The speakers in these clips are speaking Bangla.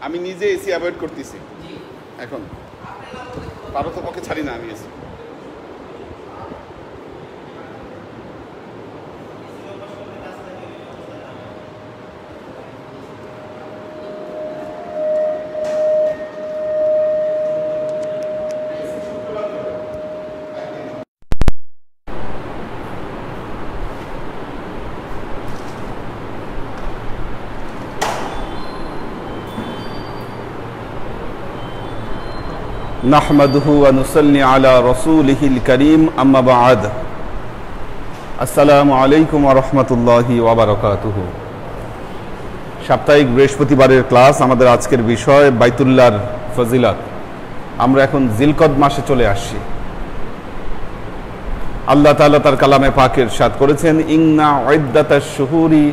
আমি নিজে এসি অ্যাভয়েড করতেছি এখন, পারত পক্ষে ছাড়ি না আমি এসি। নাহমাদুহু ওয়া নুসাল্লি আলা রাসূলিহিল কারীম, আম্মা বা'দ। আসসালামু আলাইকুম ওয়া রাহমাতুল্লাহি ওয়া বারাকাতুহু। সাপ্তাহিক বৃহস্পতিবারের ক্লাস। আমাদের আজকের বিষয় বাইতুল্লাহর ফজিলত। আমরা এখন জিলকদ মাসে চলে আসছি। আল্লাহ তাআলা তার কালামে পাকে ইরশাদ করেছেন, ইন্না ইদ্দাতাশ শুহুরি,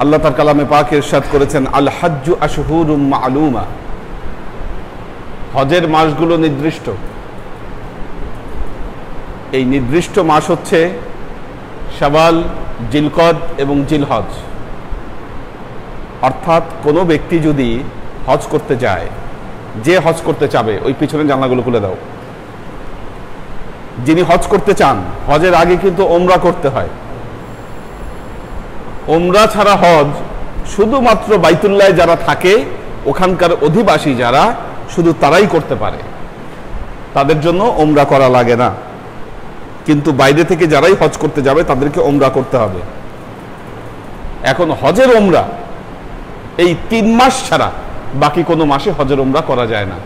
আল্লাহ তার কালামে পাকে ইরশাদ করেছেন, আল হাজ্জু আশহুরুম মা'লুমা, হজের মাসগুলো নির্দিষ্ট। এই নির্দিষ্ট মাস হচ্ছে শাওয়াল, জিলকদ এবং জিলহজ। অর্থাৎ কোনো ব্যক্তি যদি হজ করতে যায়, যে হজ করতে চাবে, ওই পিছনে জানলাগুলো খুলে দাও, যিনি হজ করতে চান, হজের আগে কিন্তু ওমরা করতে হয়। ওমরা ছাড়া হজ শুধুমাত্র বাইতুল্লাহ যারা থাকে, ওখানকার অধিবাসী যারা, শুধু তারাই করতে পারে, তাদের জন্য ওমরা করা লাগে না। কিন্তু বাইরে থেকে যারাই হজ করতে যাবে তাদেরকে ওমরা করতে হবে। এখন হজের ওমরা এই 3 মাস ছাড়া বাকি কোনো মাসে হজের ওমরা করা যায় না।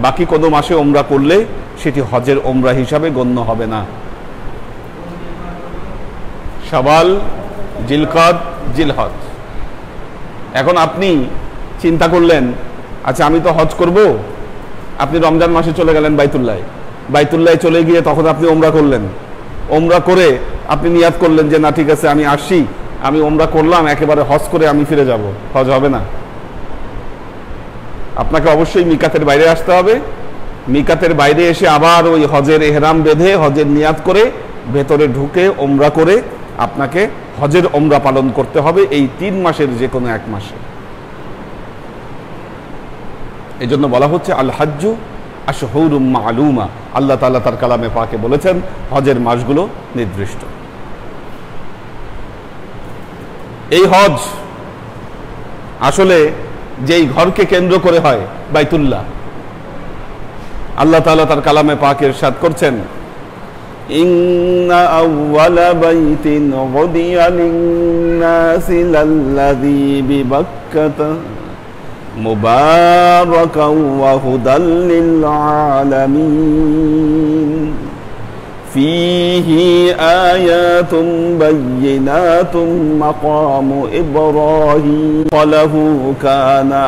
বাকি কোনো মাসে ওমরা করলে সেটি হজের ওমরা হিসাবে গণ্য হবে না। শাওয়াল, জিলকদ, জিলহজ। এখন আপনি চিন্তা করলেন, আচ্ছা আমি তো হজ করব, আপনি রমজান মাসে চলে গেলেন বাইতুল্লাহ চলে গিয়ে তখন আপনি ওমরা করলেন। ওমরা করে আপনি নিয়াত করলেন যে না ঠিক আছে আমি আসছি, আমি ওমরা করলাম, একেবারে হজ করে আমি ফিরে যাব। হজ হবে না। আপনাকে অবশ্যই মিকাতের বাইরে আসতে হবে। মিকাতের বাইরে এসে আবার ওই হজের এহরাম বেঁধে, হজের নিয়াত করে, ভেতরে ঢুকে ওমরা করে আপনাকে হজের ওমরা পালন করতে হবে এই 3 মাসের যে কোনো এক মাসে। এই জন্য বলা হচ্ছে আল হাজ্জু আশহুরুম মা'লুমা। আল্লাহ তাআলা তার কালামে পাকে বলেছেন হজের মাসগুলো নির্দিষ্ট। এই হজ আসলে যেই ঘরকে কেন্দ্র করে হয়, বাইতুল্লাহ। আল্লাহ তাআলা তার কালামে পাকে ইরশাদ করছেন, ইন্না আউওয়ালা বাইতিন উদিয়া লিন-নাসি লাল্লাযী বিবাক্কাতা মুবারাকাও ওয়া হুদাল লিল-আলামিন ফীহি আয়াতুন বায়্যিনাতুন মাকামু ইব্রাহিম ওয়ালাহু কানা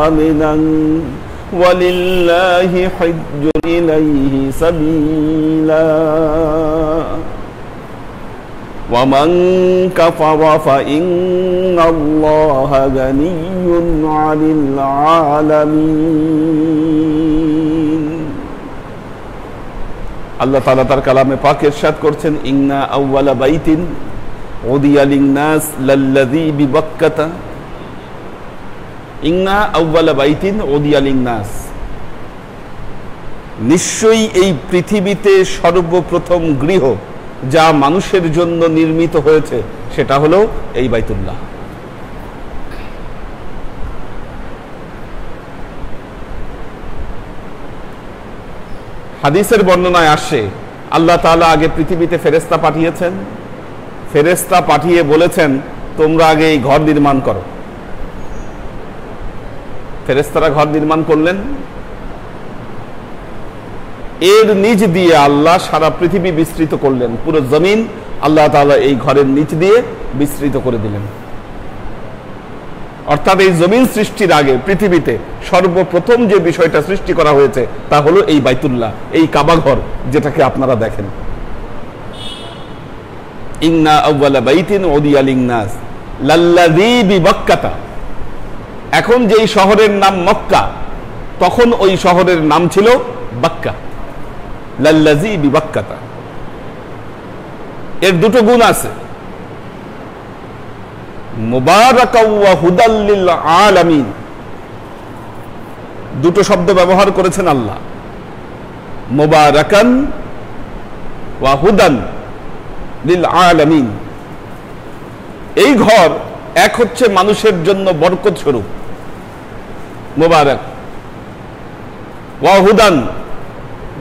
আমিনান ওয়ালিল্লাহি হিজ্জুল ইলাইহি সাবিলা ومن كفر فإن الله غني عن العالمين। আল্লাহ তাআলা তার কালামে পাকে ইরশাদ করছেন, ইন্না আউওয়ালা বাইতিন উদিয়া লিন-নাস লাল্লাযী বিবাক্কাতা, ইন্না আউওয়ালা বাইতিন উদিয়া লিন-নাস, নিশ্চয়ই এই পৃথিবীতে সর্বপ্রথম গৃহ যা মানুষের জন্য নির্মিত হয়েছে সেটা হলো এই বাইতুল্লাহ। হাদিসের বর্ণনায় আসে, আল্লাহ তাআলা আগে পৃথিবীতে ফেরেশতা পাঠিয়েছেন। ফেরেশতা পাঠিয়ে বলেছেন তোমরা আগে এই ঘর নির্মাণ করো। ফেরেশতারা ঘর নির্মাণ করলেন। এর নিচ দিয়ে আল্লাহ সারা পৃথিবী বিস্তৃত করলেন। পুরো জমিন আল্লাহ তাআলা এই ঘরের নিচ দিয়ে বিস্তৃত করে দিলেন। অর্থাৎ এই জমিন সৃষ্টির আগে পৃথিবীতে সর্বপ্রথম যে বিষয়টা সৃষ্টি করা হয়েছে তা হলো এই বাইতুল্লাহ, এই কাবা ঘর, যেটাকে আপনারা দেখেন। ইন্না আউওয়ালা বাইতিন উদিয়া লিন-নাস লাল্লাযী বিবাক্কাতা। এখন যেই শহরের নাম মক্কা, তখন ওই শহরের নাম ছিল বাক্কা। লাল্লাযী বিবাক্কাতা, এর দুটো গুণ আছে। মুবারাকাও ওয়া হুদাল লিল আলামিন, দুটো শব্দ ব্যবহার করেছেন আল্লাহ, মুবারাকান ওয়া হুদান লিল আলামিন। এই ঘর এক হচ্ছে মানুষের জন্য বরকত স্বরূপ, মুবারাক, ওয়া হুদান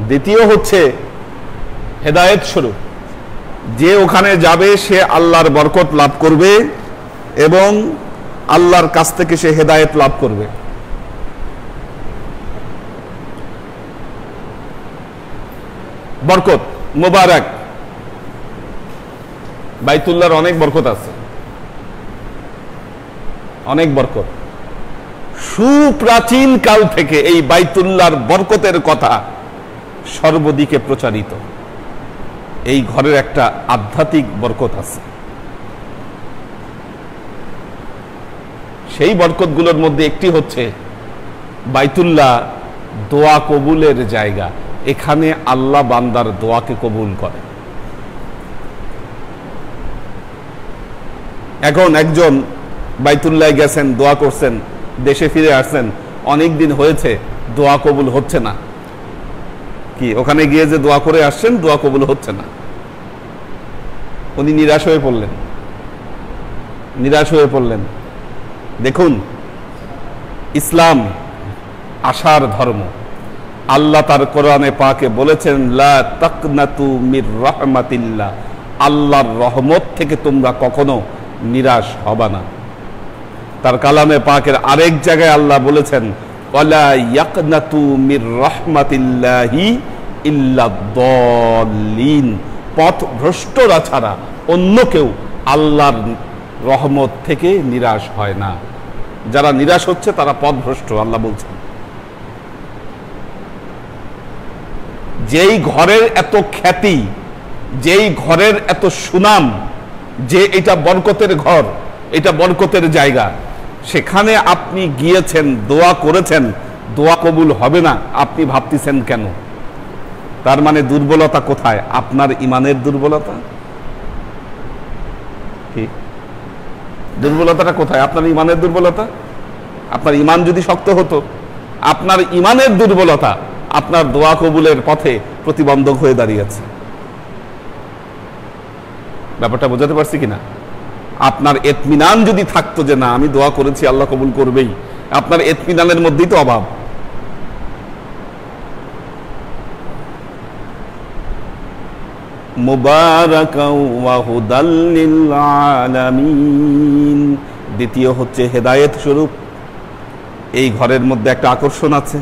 দ্বিতীয় হচ্ছে হেদায়েত স্বরূপ। যে ওখানে যাবে সে আল্লাহর বরকত লাভ করবে এবং আল্লাহর কাছ থেকে সে হেদায়েত লাভ করবে। বরকত, মুবারাক, বাইতুল্লাহর অনেক বরকত আছে, অনেক বরকত। সুপ্রাচীন কাল থেকে এই বাইতুল্লাহর বরকতের কথা সর্বদিকে প্রচারিত। এই ঘরের একটা আধ্যাত্মিক বরকত আছে। সেই বরকতগুলোর মধ্যে একটি হচ্ছে বাইতুল্লাহ দোয়া কবুলের জায়গা। এখানে আল্লাহ বান্দার দোয়াকে কবুল করে। এখন একজন বাইতুল্লাহ গেছেন, দোয়া করছেন, দেশে ফিরে আসছেন, অনেক দিন হয়েছে, দোয়া কবুল হচ্ছে না। কি ওখানে গিয়ে যে দোয়া করে আসছেন, দোয়া কবুল হচ্ছে না, উনি নিরাশ হয়ে পড়লেন, নিরাশ হয়ে পড়লেন। দেখুন, ইসলাম আশার ধর্ম। আল্লাহ তার কোরআনে পাকে বলেছেন, লা তাকনাতু মির রাহমাতিল্লাহ, আল্লাহর রহমত থেকে তোমরা কখনো নিরাশ হবা না। তার কালামে পাকের আরেক জায়গায় আল্লাহ বলেছেন, ওয়ালা ইয়াকনাতু মির রাহমাতিল্লাহি ইল্লা দাল্লিন, পথ ভ্রষ্টরা ছাড়া অন্য কেউ আল্লাহর রহমত থেকে নিরাশ হয় না। যারা নিরাশ হচ্ছে তারা পথভ্রষ্ট, আল্লাহ বলছেন। যেই ঘরের এত খ্যাতি, যেই ঘরের এত সুনাম, যে এটা বরকতের ঘর, এটা বরকতের জায়গা, সেখানে আপনি গিয়েছেন, দোয়া করেছেন, দোয়া কবুল হবে না, আপনি ভাবতেছেন কেন? তার মানে দুর্বলতা কোথায়? আপনার ইমানের দুর্বলতা। কি দুর্বলতাটা কোথায়? আপনার ইমানের দুর্বলতা। আপনার ইমান যদি শক্ত হতো, আপনার ইমানের দুর্বলতা আপনার দোয়া কবুলের পথে প্রতিবন্ধক হয়ে দাঁড়িয়েছে। ব্যাপারটা বোঝাতে পারছি কিনা? আপনার ইতমিনান যদি থাকতো যে না, আমি দোয়া করেছি, আল্লাহ কবুল করবেই, আপনার ইতমিনানের মধ্যেই তো অভাব। মুবারাকাও ওয়া হুদাল লিল আলামিন, দ্বিতীয় হচ্ছে হেদায়েত স্বরূপ। এই ঘরের মধ্যে একটা আকর্ষণ আছে।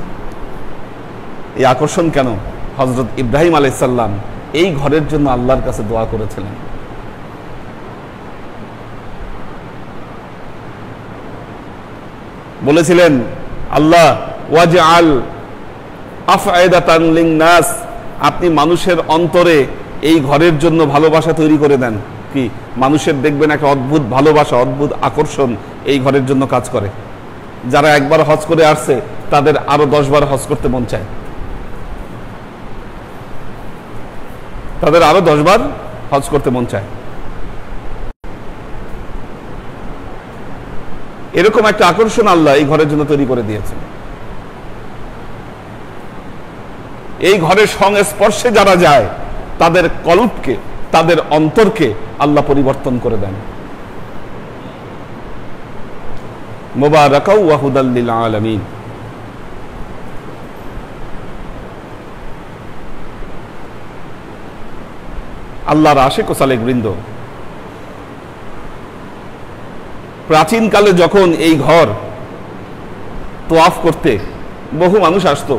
এই আকর্ষণ কেন? হযরত ইব্রাহিম আলাইহিস সালাম এই ঘরের জন্য আল্লাহর কাছে দোয়া করেছিলেন। বলেছিলেন, আল্লাহ ওয়াজআল আফআইদাতান লিন-নাস, আপনি মানুষের অন্তরে এই ঘরের জন্য ভালোবাসা তৈরি করে দেন। কি মানুষের দেখবেন একটা অদ্ভুত ভালোবাসা, অদ্ভুত আকর্ষণ এই ঘরের জন্য কাজ করে। যারা একবার হজ করে আসছে তাদের আরো 10 বার হজ করতে মন চায়, তাদের আরো 10 বার হজ করতে মন চায়। এরকম একটা আকর্ষণ আল্লাহ এই ঘরের জন্য তৈরি করে দিয়েছেন। এই ঘরের সংস্পর্শে যারা যায় তাদের কলবকে, তাদের অন্তরকে আল্লাহ পরিবর্তন করে দেন। মুবারাকাও ওয়া হুদাল লিল আলামিন। আল্লাহর আশিক ও সালেক বৃন্দ, প্রাচীন কালে যখন এই ঘর তোয়াফ করতে বহু মানুষ আসতো,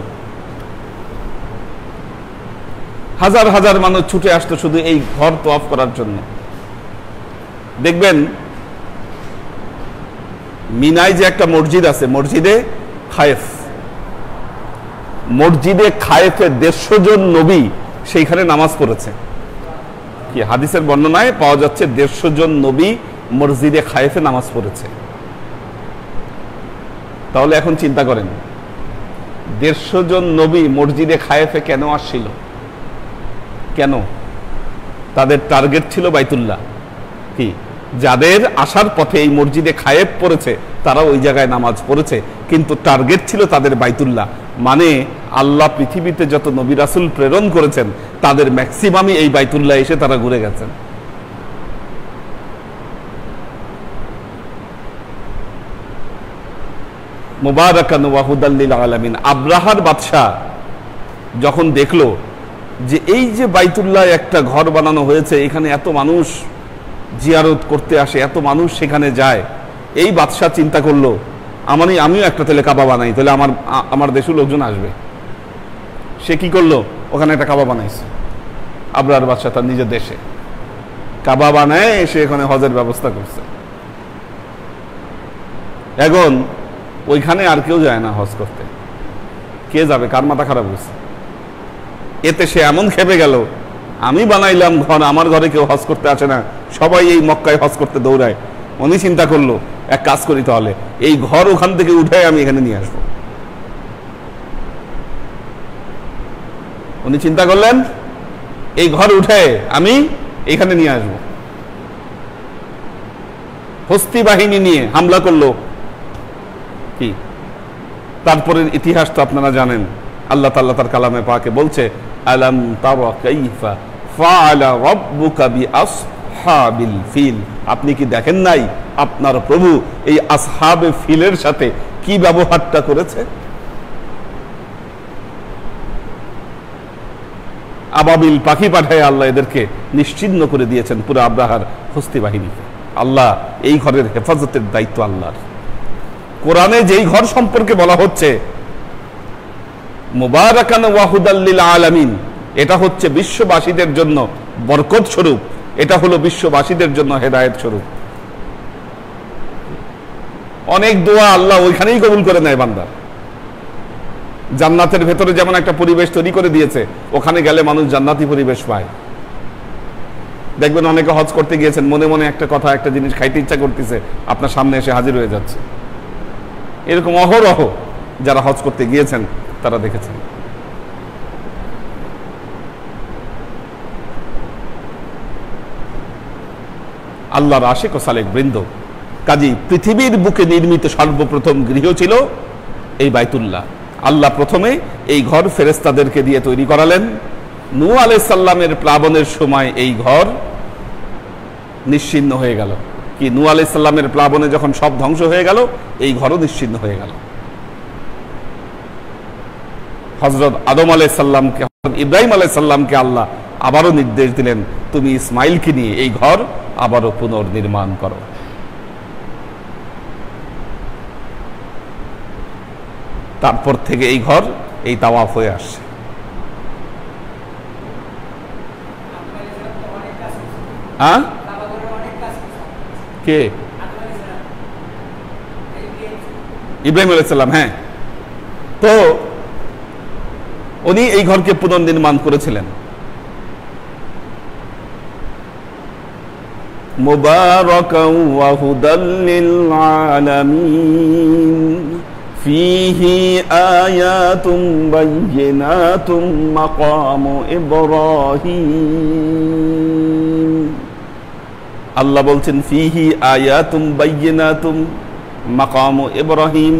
হাজার হাজার মানুষ ছুটে আসতো শুধু এই ঘর তোয়াফ করার জন্য। দেখবেন মিনায় যে একটা মসজিদ আছে, মসজিদে খায়েফ, মসজিদে খায়েফে 150 জন নবী সেইখানে নামাজ পড়েছে। কি হাদিসের বর্ণনায় পাওয়া যাচ্ছে 150 জন নবী মসজিদে খায়েফে নামাজ পড়েছে। তাহলে এখন চিন্তা করেন, 150 জন নবী মসজিদে খায়েফে কেন আসছিল? কেন? তাদের টার্গেট ছিল বাইতুল্লাহ। কি যাদের আসার পথে এই মসজিদে খায়েব পড়েছে তারা ওই জায়গায় নামাজ পড়েছে, কিন্তু টার্গেট ছিল তাদের বাইতুল্লাহ। মানে আল্লাহ পৃথিবীতে যত নবী রাসূল প্রেরণ করেছেন তাদের ম্যাক্সিমামই এই বাইতুল্লাহ এসে তারা ঘুরে গেছেন। মুবারাকান ওয়া হুদাল লিল আলামিন। আব্রাহার বাদশা যখন দেখলো যে এই যে বাইতুল্লাহ একটা ঘর বানানো হয়েছে, এখানে এত মানুষ জিয়ারত করতে আসে, এত মানুষ সেখানে যায়, এই বাদশা চিন্তা করলো আমিও একটা তাহলে কাবা বানাই, তাহলে আমার দেশের লোকজন আসবে। সে কি করলো, ওখানে একটা কাবা বানাইছে। আব্রাহার বাদশা তার নিজের দেশে কাবা বানায়, সে এখানে হজের ব্যবস্থা করছে। এখন ওইখানে আর কেউ যায় না হজ করতে, কে যাবে, কার মাথা খারাপ হয়েছে? এতে সে এমন খেপে গেল, আমি বানাইলাম ঘর, আমার ঘরে কেউ হজ করতে আসে না, সবাই এই মক্কায় হজ করতে দৌড়ায়। উনি চিন্তা করলো এক কাজ করি, তাহলে এই ঘর ওখান থেকে উঠে আমি এখানে নিয়ে আসবো। উনি চিন্তা করলেন এই ঘর উঠে আমি এখানে নিয়ে আসবো। হস্তি বাহিনী নিয়ে হামলা করলো। কি তারপরের ইতিহাস তো আপনারা জানেন। আল্লাহ তাআলা তার কালামে পাকে বলছে, আলাম তারা কাইফা ফাআলা রাব্বুকা বিআসহাবিল ফিল। আপনি কি দেখেন নাই আপনার প্রভু এই আসহাবে ফিলের সাথে কি ব্যবহারটা করেছে? আবাবিল পাখি পাঠায় আল্লাহ এদেরকে নিশ্চিহ্ন করে দিয়েছেন পুরো আব্রাহার হস্তি বাহিনীকে। আল্লাহ এই ঘরের হেফাজতের দায়িত্ব আল্লাহর। কোরআনে যেই ঘর সম্পর্কে বলা হচ্ছে মুবারাকান ওয়া হুদাল লিল আলামিন, এটা হচ্ছে বিশ্ববাসীদের জন্য বরকত স্বরূপ, এটা হলো বিশ্ববাসীদের জন্য হেদায়েত স্বরূপ। অনেক দোয়া আল্লাহ ওইখানেই কবুল করে নেয় বান্দার। জান্নাতের ভেতরে যেমন একটা পরিবেশ তৈরি করে দিয়েছে, ওখানে গেলে মানুষ জান্নাতি পরিবেশ পায়। দেখবেন অনেকে হজ করতে গিয়েছেন, মনে মনে একটা কথা, একটা জিনিস খাইতে ইচ্ছা করতেছে, আপনার সামনে এসে হাজির হয়ে যাচ্ছে। এরকম অহরহ যারা হজ করতে গিয়েছেন তারা দেখেছেন। আল্লাহর আশিক ও সালেক বৃন্দ, কাজী পৃথিবীর বুকে নির্মিত সর্বপ্রথম গৃহ ছিল এই বাইতুল্লাহ। আল্লাহ প্রথমে এই ঘর ফেরেশতাদেরকে দিয়ে তৈরি করালেন। নূহ আলাইহিস সালামের প্লাবনের সময় এই ঘর নিশ্চিহ্ন হয়ে গেল। কি নূহ আলাইহিস সালামের প্লাবনে যখন সব ধ্বংস হয়ে গেল, এই ঘরও নিশ্চিহ্ন হয়ে গেল। হযরত আদম আলাইহিস সালামকে, হযরত ইব্রাহিম আলাইহিস সালামকে আল্লাহ আবারও নির্দেশ দিলেন, তুমি ইসমাইলকে নিয়ে এই ঘর আবারও পুনর্নির্মাণ করো। তারপর থেকে এই ঘর এই তাওয়াফ হয়ে আসছে। হ্যাঁ, কে? ইব্রাহিম আলাইহিস সালাম। হ্যাঁ, তো উনি এই ঘরকে পুনর্নির্মাণ করেছিলেন। মুবারাকান ওয়া হুদাল লিল আলামিন ফীহি আয়াতুম বায়্যিনাতুম মাকামু ইব্রাহিম। আল্লাহ বলছেন ফীহি আয়াতুম বায়্যিনাতুম মাকামু ইব্রাহিম,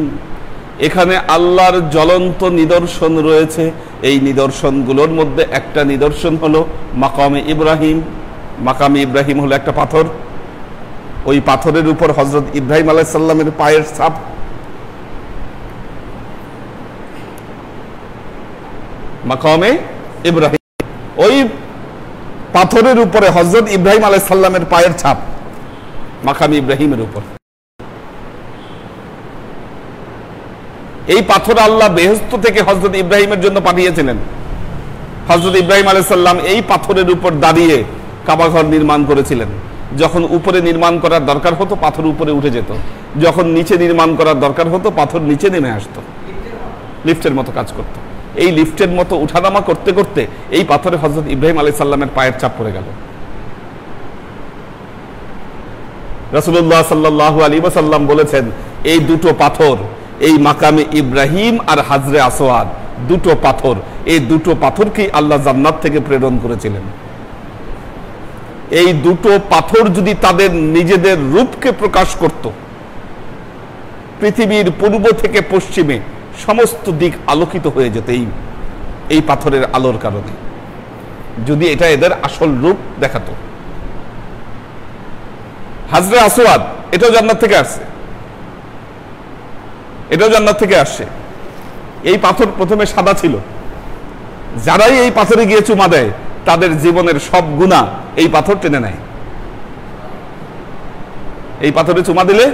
এখানে আল্লাহর জ্বলন্ত নিদর্শন রয়েছে। এই নিদর্শনগুলোর মধ্যে একটা নিদর্শন হলো মাকামে ইব্রাহিম। মাকামে ইব্রাহিম হলো একটা পাথর, ওই পাথরের উপর হযরত ইব্রাহিম আলাইহিস সালামের পায়ের ছাপ। মাকামে ইব্রাহিম, ওই পাথরের উপরে হযরত ইব্রাহিম আলাইহিস সালামের পায়ের ছাপ, মাকামে ইব্রাহিমের উপর। এই পাথর আল্লাহ বেহেশত থেকে হযরত ইব্রাহিমের জন্য পাঠিয়েছিলেন। হযরত ইব্রাহিম আলাইহিস সালাম এই পাথরের উপর দাঁড়িয়ে কাবা ঘর নির্মাণ করেছিলেন। যখন উপরে নির্মাণ করার দরকার হতো পাথর উপরে উঠে যেত, যখন নিচে নির্মাণ করার দরকার হতো পাথর নিচে নেমে আসতো, লিফটের মতো কাজ করত। এই লিফটের মতো উঠানামা করতে করতে এই পাথরে হযরত ইব্রাহিম আলাইহিস সালামের পায়ের ছাপ পড়ে গেল। রাসূলুল্লাহ সাল্লাল্লাহু আলাইহি ওয়াসাল্লাম বলেছেন, এই দুটো পাথর, এই মাকামে ইব্রাহিম আর হাজরে আসওয়াদ, দুটো পাথর, এই দুটো পাথরকে আল্লাহ জান্নাত থেকে প্রেরণ করেছিলেন। এই দুটো পাথর যদি তাদের নিজেদের রূপকে প্রকাশ করত, পৃথিবীর পূর্ব থেকে পশ্চিমে সমস্ত দিক আলোকিত হয়ে যেত এই পাথরের আলোর কারণে, যদি এটা এদের আসল রূপ দেখাতো। হাজরে আসওয়াদ এটাও জান্নাত থেকে আসছে, এটাও জান্নাত থেকে আসছে। এই পাথর প্রথমে সাদা ছিল, যারাই এই পাথরে গিয়ে চুমা দেয় তাদের জীবনের সব গুনাহ এই পাথর টেনে নেয়। এই পাথরে চুমা দিলে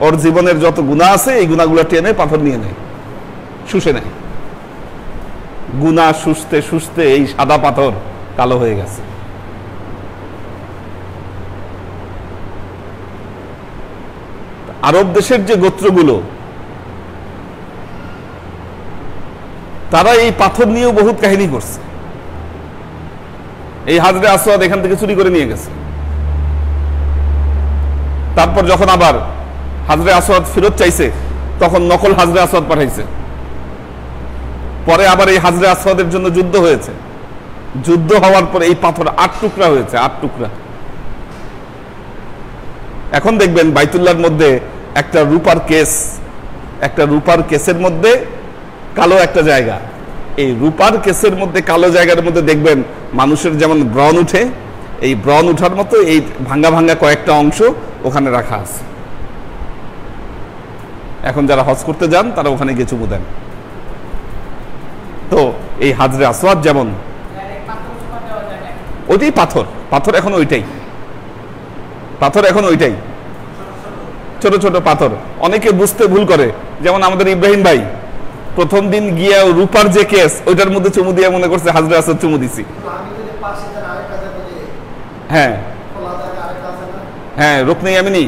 ওর জীবনের যত গুনাহ আছে এই গুনাহগুলো টেনে পাথর নিয়ে নেয়, শুষে নেয়। গুনাহ শুষতে শুষতে এই সাদা পাথর কালো হয়ে গেছে। আরব দেশের যে গোত্রগুলো, তারা এই পাথর নিয়েও বহুত কাহিনী করছে। এই হাজরে আসওয়াদ এখান থেকে চুরি করে নিয়ে গেছে। তারপর যখন আবার হাজরে আসওয়াদ ফেরত চাইছে, তখন নকল হাজরে আসওয়াদ পাঠাইছে। পরে আবার এই হাজরে আসওয়াদের জন্য যুদ্ধ হয়েছে। যুদ্ধ হওয়ার পরে এই পাথর 8 টুকরা হয়েছে, 8 টুকরা। এখন দেখবেন বাইতুল্লাহর মধ্যে একটা রূপার কেস, একটা রূপার কেসের মধ্যে কালো একটা জায়গা। এই রূপার কেসের মধ্যে কালো জায়গার মধ্যে দেখবেন মানুষের যেমন ব্রণ উঠে, এই ব্রণ উঠার মতো এই ভাঙ্গা ভাঙ্গা কয়েকটা অংশ ওখানে রাখা আছে। এখন যারা হজ করতে যান তারা ওখানে গিয়ে চুমু দেন। তো এই হাজরে আসওয়াদ যেমন ওইটাই পাথর, পাথর এখন ওইটাই, পাথর এখন ওইটাই, ছোট ছোট পাথর। অনেকে বুঝতে ভুল করে, যেমন আমাদের ইব্রাহিম ভাই প্রথম দিন গিয়ে রূপার যে কেস ওইটার মধ্যে চুমু দিয়ে মনে করছে হাজরে আসওয়াদ চুমু দিছি। হ্যাঁ হ্যাঁ, রুকনে ইয়ামিনী।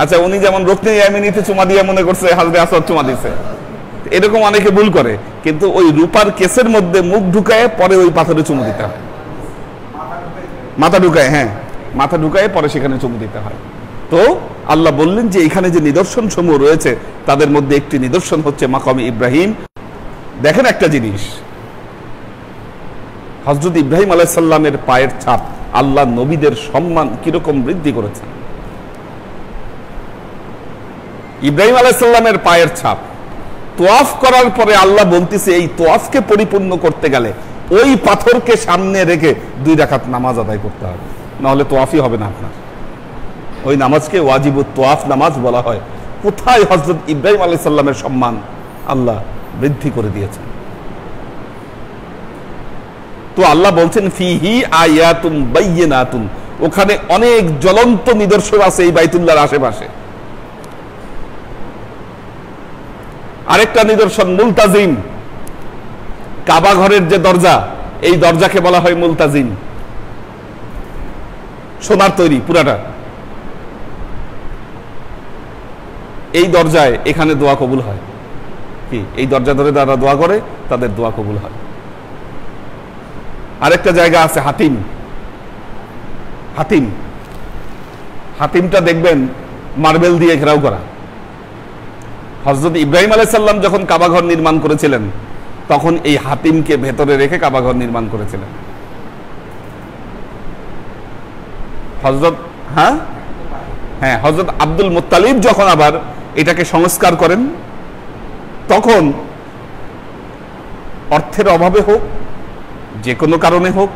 আচ্ছা, উনি যেমন রুকনে ইয়ামিনীতে চুমা দিয়ে মনে করছে হাজরে আসওয়াদ চুমা দিছে, এরকম অনেকে ভুল করে। কিন্তু ওই রূপার কেসের মধ্যে মুখ ঢুকায় পরে ওই পাথরে চুমু দিতে হয়, মাথা ঢুকায়, হ্যাঁ মাথা ঢুকায় পরে সেখানে চুমু দিতে হয়। তো আল্লাহ বললেন যে এখানে যে নিদর্শন সমূহ রয়েছে তাদের মধ্যে একটি নিদর্শন হচ্ছে মাকামে ইব্রাহিম। দেখেন একটা জিনিস, হযরত ইব্রাহিম আলাইহিস সালামের পায়ের ছাপ আল্লাহ নবীদের সম্মান কিরকম বৃদ্ধি করেছেন। ইব্রাহিম আলাইহিস সালামের পায়ের ছাপ তোয়াফ করার পরে আল্লাহ বলতেছে এই তোয়াফকে পরিপূর্ণ করতে গেলে ওই পাথরকে সামনে রেখে 2 রাকাত নামাজ আদায় করতে হবে, নাহলে তোয়াফই হবে না আপনার। ওই নামাজকে ওয়াজিবুত তোয়াফ নামাজ বলা হয়। কোথায় হযরত ইব্রাহিম আলাইহিস সালামের সম্মান আল্লাহ বৃদ্ধি করে দিয়েছেন। তো আল্লাহ বলছেন ফিহি আয়াতুন বাইয়িনাতুন, ওখানে অনেক জ্বলন্ত নিদর্শন আছে এই বাইতুল্লাহর আশেপাশে। আরেকটা নিদর্শন মুলতাজিম, কাবা ঘরের যে দরজা, এই দরজাকে বলা হয় মুলতাজিম, সোনার তৈরি পুরাটা। এই দরজায় এখানে দোয়া কবুল হয়। কি এই দরজা ধরে যারা দোয়া করে তাদের দোয়া কবুল হয়। আরেকটা জায়গা আছে হাতিম, হাতিম, হাতিমটা দেখবেন মার্বেল দিয়ে ঘেরাও করা। হযরত ইব্রাহিম আলাইহিস সালাম যখন কাবা ঘর নির্মাণ করেছিলেন তখন এই হাতিমকে ভেতরে রেখে কাবা ঘর নির্মাণ করেছিলেন। হযরত হ্যাঁ হযরত আব্দুল মুত্তালিব যখন আবার এটাকে সংস্কার করেন, তখন অর্থের অভাবে হোক, যে কোনো কারণে হোক,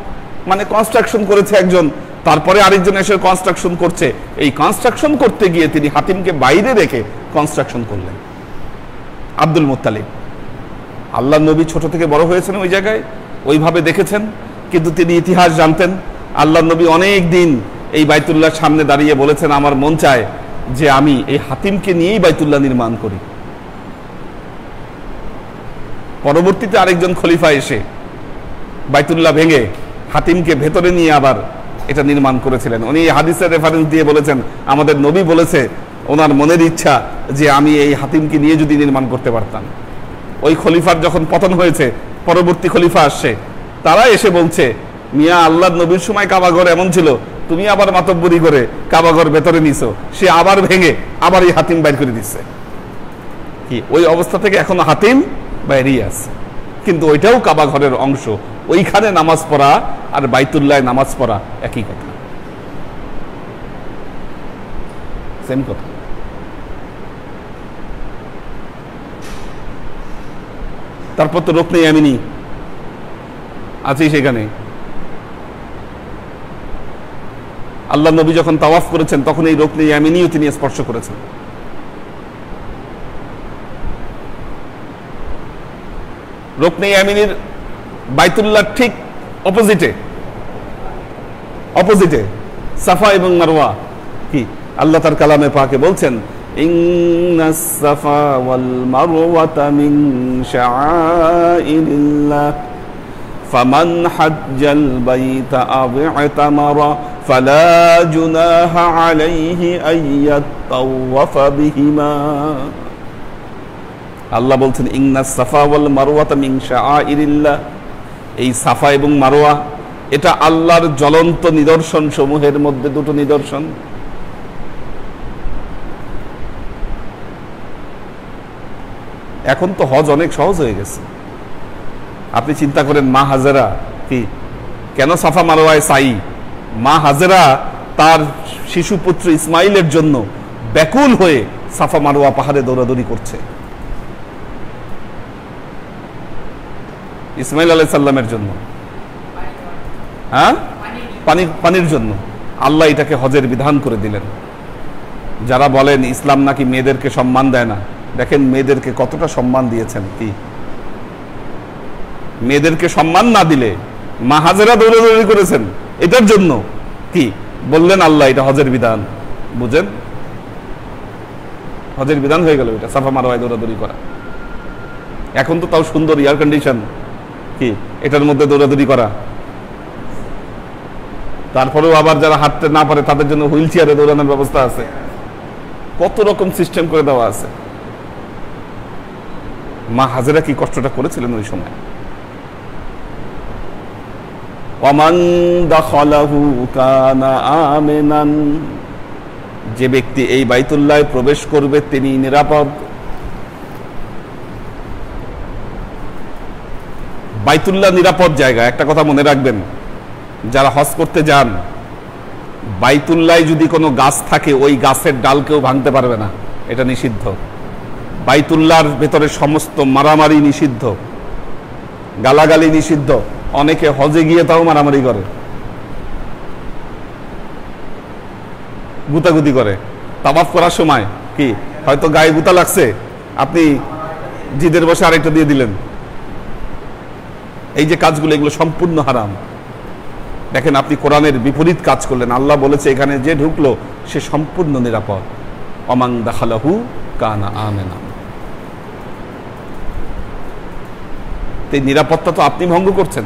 মানে কনস্ট্রাকশন করেছে একজন, তারপরে আরেকজন এসে কনস্ট্রাকশন করছে, এই কনস্ট্রাকশন করতে গিয়ে তিনি হাতিমকে বাইরে রেখে কনস্ট্রাকশন করলেন। আব্দুল মুত্তালিব, আল্লাহ নবী ছোট থেকে বড় হয়েছেন ওই জায়গায়, ওইভাবে দেখেছেন, কিন্তু তিনি ইতিহাস জানতেন। আল্লাহ নবী অনেক দিন এই বাইতুল্লাহর সামনে দাঁড়িয়ে বলেছেন আমার মন চায় যে আমি এই হাতিমকে নিয়েই বাইতুল্লাহ নির্মাণ করি। পরবর্তীতে আরেকজন খলিফা এসে বাইতুল্লাহ ভেঙে হাতিমকে ভেতরে নিয়ে আবার এটা নির্মাণ করেছিলেন। উনি হাদিসের রেফারেন্স দিয়ে বলেছেন আমাদের নবী বলেছে ওনার মনের ইচ্ছা যে আমি এই হাতিমকে নিয়ে যদি নির্মাণ করতে পারতাম। ওই খলিফার যখন পতন হয়েছে, পরবর্তী খলিফা আসছে, তারা এসে বলছে মিয়া আল্লাহর নবীর সময় কাবাঘর এমন ছিল, তুমি আবার মাতব্বরি করে কাবাঘর ভেতরে নিছো, সে আবার ভেঙে আবার এই হাতিম বাইর করে দিচ্ছে। কি ওই অবস্থা থেকে এখনো হাতিম বাইরেই আছে। কিন্তু ওইটাও কাবা ঘরের অংশ। ওইখানে নামাজ পড়া আর বাইতুল্লাহ নামাজ পড়া একই কথা, সেম কথা। তারপর তো রুকনে ইয়ামিনী আছে সেখানে। আল্লাহ নবী যখন তাওয়াফ করেছেন তখন এই রুকনে ইয়ামিনীও তিনি স্পর্শ করেছেন। রুকনে ইয়ামিনীর বাইতুল্লাহ ঠিক অপোজিটে সাফা এবং মারওয়া। কি আল্লাহ তার কালামে পাকে বলছেন, ইন্নাস সাফা ওয়াল মারওয়াতা মিন শাআইরিল্লাহ ফামান হাজ্জাল বাইতা আও ইতামারা ফালা জুনাহা আলাইহি আইয়াতাওয়াফা বিহিমা। আল্লাহ বলছেন ইন্নাস সাফা ওয়াল মারওয়াতা মিন শাআইরিল্লাহ, এই সাফা এবং মারওয়া এটা আল্লাহর জ্বলন্ত নিদর্শন সমূহের মধ্যে দুটো নিদর্শন। এখন তো হজ অনেক সহজ হয়ে গেছে। আপনি চিন্তা করেন, মা হাজেরা কি কেন সাফা মারওয়ায় সাই? মা হাজেরা তার শিশুপুত্র ইসমাইলের জন্য ব্যাকুল হয়ে সাফা মারওয়া পাহাড়ে দৌড়াদৌড়ি করছে। ইসমাইল আলাইহিস সালামের জন্য, হ্যাঁ, পানির জন্য আল্লাহ এটাকে হজের বিধান করে দিলেন। যারা বলেন ইসলাম নাকি মেয়েদেরকে সম্মান দেয় না, দেখেন মেয়েদেরকে কতটা সম্মান দিয়েছেন। কি মেয়েদেরকে সম্মান না দিলে মা হাজেরা দৌড়াদৌড়ি করেছেন এটার জন্য, কি বললেন আল্লাহ এটা হজের বিধান। বুঝেন, হজের বিধান হয়ে গেল এটা সাফা মারওয়ায় দৌড়াদৌড়ি করা। এখন তো তাও সুন্দর এয়ার কন্ডিশন, কি এটার মধ্যে দৌড়াদৌড়ি করা। তারপরেও আবার যারা হাঁটতে না পারে তাদের জন্য হুইল চেয়ারে দৌড়ানোর ব্যবস্থা আছে। কত রকম সিস্টেম করে দেওয়া আছে। মা হাজেরা কি কষ্টটা করেছিলেন ওই সময়। ওয়ামান দাখালাহু কানা আমিনান, যে ব্যক্তি এই বাইতুল্লাহ প্রবেশ করবে তিনি নিরাপদ। বাইতুল্লাহ নিরাপদ জায়গা। একটা কথা মনে রাখবেন, যারা হজ করতে যান, বাইতুল্লাহ যদি কোনো গাছ থাকে ওই গাছের ডাল কেউ ভাঙতে পারবে না, এটা নিষিদ্ধ। বাইতুল্লাহর ভেতরে সমস্ত মারামারি নিষিদ্ধ, গালাগালি নিষিদ্ধ। অনেকে হজে গিয়ে তাও মারামারি করে, গুতাগুতি করে। তাওয়াফ করার সময় কি হয়তো গায়ে গুতা লাগছে, আপনি জিদের বসে আরেকটা দিয়ে দিলেন। এই যে কাজগুলো, এগুলো সম্পূর্ণ হারাম। দেখেন, আপনি কোরআনের বিপরীত কাজ করলেন। আল্লাহ বলেছে এখানে যে ঢুকলো সে সম্পূর্ণ নিরাপদ। ওয়ামান দাখালাহু কানা আমিনা। এই নিরাপত্তা তো আপনি ভঙ্গ করছেন।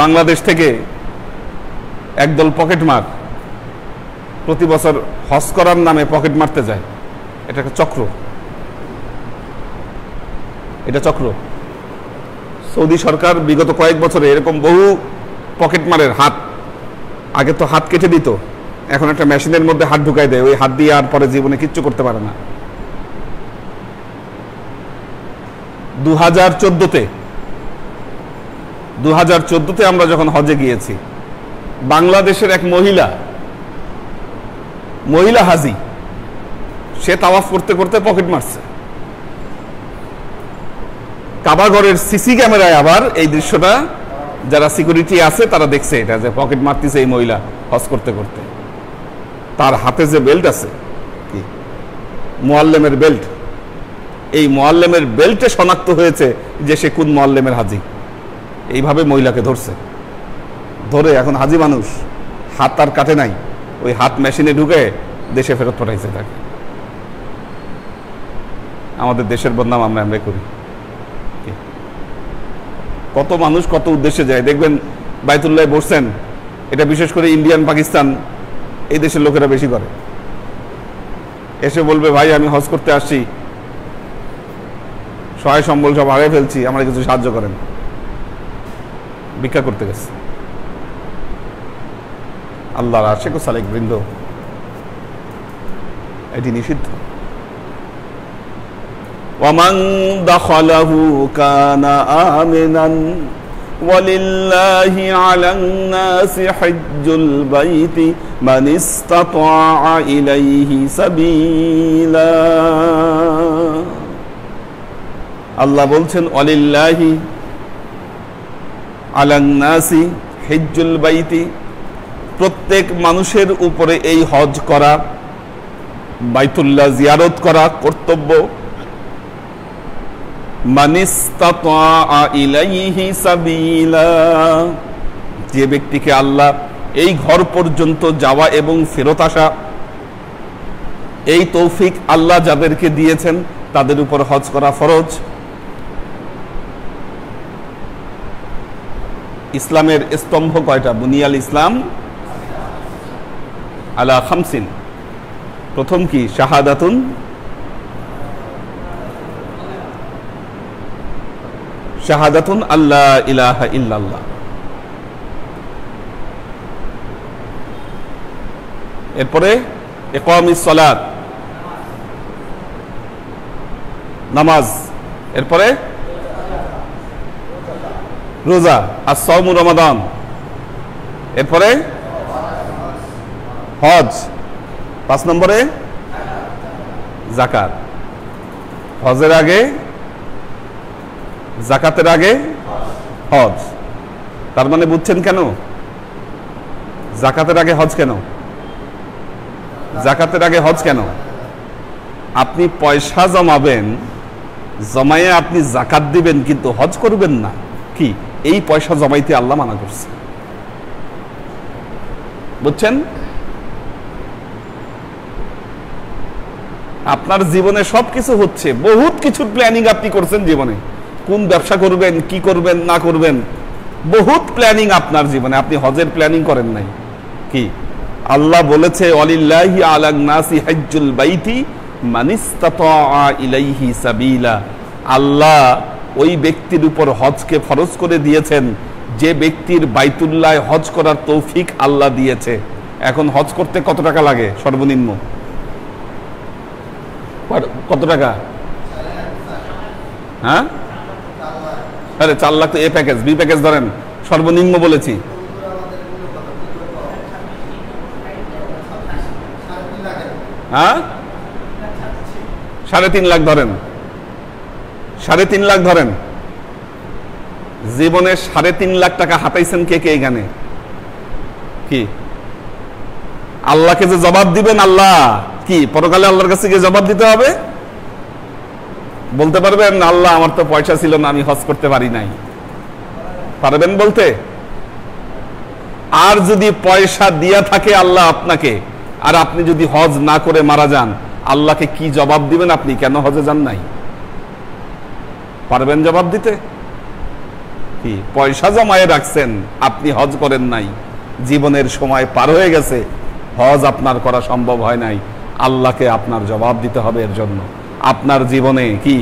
বাংলাদেশ থেকে একদল পকেটমার প্রতি বছর হজ করার নামে পকেট মারতে যায়। এটা একটা চক্র, এটা চক্র। সৌদি সরকার বিগত কয়েক বছরে এরকম বহু পকেটমারের হাত, আগে তো হাত কেটে দিত, এখন একটা মেশিনের মধ্যে হাত ঢুকাই দেয়। ওই হাত দিয়ে আর পরে জীবনে কিচ্ছু করতে পারে না। 2014-তে আমরা যখন হজে গিয়েছি, বাংলাদেশের এক মহিলা হাজি, সে তাওয়াফ করতে করতে পকেট মারছে। কাবাঘরের সিসি ক্যামেরায় আবার এই দৃশ্যটা যারা সিকিউরিটি আছে তারা দেখছে, এটা যে পকেট মারতেছে এই মহিলা হজ করতে করতে। তার হাতে যে বেল্ট আছে, কি মুআল্লিমের বেল্ট, এই মুআল্লিমের বেল্টে শনাক্ত হয়েছে যে সে কোন মুআল্লিমের হাজি। এইভাবে মহিলাকে ধরছে, ধরে এখন হাজি মানুষ, হাত আর কাটে নাই, ওই হাত মেশিনে ঢুকে দেশে ফেরত পাঠাইছে তাকে। আমাদের দেশের বদনাম আমরা করি। কত মানুষ কত উদ্দেশ্যে যায়। দেখবেন বাইতুল্লাহ বসছেন, এটা বিশেষ করে ইন্ডিয়ান, পাকিস্তান এই দেশের লোকেরা বেশি করে। এসে বলবে ভাই আমি হজ করতে আসছি, সহায় সম্বল সব হারিয়ে ফেলছি, আমরা কিছু সাহায্য করেন। ভিক্ষা করতে গেছে। আল্লাহর আশিক ও সালেক বৃন্দ, এটি নিষিদ্ধ। ওয়ামান দাখালাহু কানা আমিনান ওয়ালিল্লাহি আলান নাসি হজ্জুল বাইতি মান ইসতাতাআ ইলাইহি সাবিলা। আল্লাহ বলছেন ওয়ালিল্লাহি আলান নাসি হজ্জুল বাইতি, প্রত্যেক মানুষের উপরে এই হজ করা, বাইতুল্লাহ জিয়ারত করা কর্তব্য। মান ইসতাতাআ ইলাইহি সাবিলা, যে ব্যক্তিকে আল্লাহ এই ঘর পর্যন্ত যাওয়া এবং ফেরত আসা এই তৌফিক আল্লাহ যাদেরকে দিয়েছেন তাদের উপর হজ করা ফরজ। ইসলামের স্তম্ভ কয়টা? বুনিয়াল ইসলাম আলা খামসিন। প্রথম কি? শাহাদাতুন শাহাদাতুন আল্লাহ ইলাহা ইল্লাল্লাহ। এরপরে ইকামিস সালাত, নামাজ। এরপরে রোজা, as-সাওমু রমাদান। এরপরে হজ। 5 নম্বরে যাকাত। হজের আগে, যাকাতের আগে হজ। তার মানে বুঝছেন কেন যাকাতের আগে হজ কেন? যাকাতের আগে হজ কেন? আপনি পয়সা জমাবেন, জমায়ে আপনি যাকাত দিবেন, কিন্তু হজ করবেন না। কি? এই পয়সা জমাইতে আল্লাহ মানা করছে। বুঝছেন? আপনার জীবনে সবকিছু হচ্ছে, বহুত কিছুর প্ল্যানিং আপনি করছেন জীবনে, কোন ব্যবসা করবেন, কি করবেন না করবেন, বহুত প্ল্যানিং আপনার জীবনে। আপনি হজের প্ল্যানিং করেন নাই। কি? আল্লাহ বলেছে ওয়ালিল্লাহি আলান নাসি হজ্জুল বাইতি মান ইসতাতাআ ইলাইহি সাবিলা। আল্লাহ ওই ব্যক্তির উপর হজকে ফরজ করে দিয়েছেন যে ব্যক্তির বাইতুল্লাহ হজ করার তৌফিক আল্লাহ দিয়েছে। এখন হজ করতে কত টাকা লাগে সর্বনিম্ন? কত টাকা? হ্যাঁ, আরে 4 লাখ তো এ প্যাকেজ, বি প্যাকেজ ধরেন, সর্বনিম্ন বলেছি। হ্যাঁ, 3.5 লাখ ধরেন, 3.5 লাখ ধরেন। জীবনে 3.5 লাখ টাকা হাতাইছেন কে কে এখানে? কি আল্লাহকে যে জবাব দিবেন, আল্লাহ কি পরকালে আল্লাহর কাছে গিয়ে জবাব দিতে হবে? বলতে পারবেন আল্লাহ আমার তো পয়সা ছিল না, আমি হজ করতে পারি নাই? পারবেন বলতে? আর যদি পয়সা দিয়া থাকে আল্লাহ আপনাকে, আর আপনি যদি হজ না করে মারা যান, আল্লাহকে কি জবাব দিবেন? আপনি কেন হজে যান নাই? পারবেন জবাব দিতে? কি পয়সা জমায়ে রাখছেন, আপনি হজ করেন নাই, জীবনের সময় পার হয়ে গেছে, হজ আপনার করা সম্ভব হয় নাই, আল্লাহকে আপনার জবাব দিতে হবে এর জন্য। আপনার জীবনে কি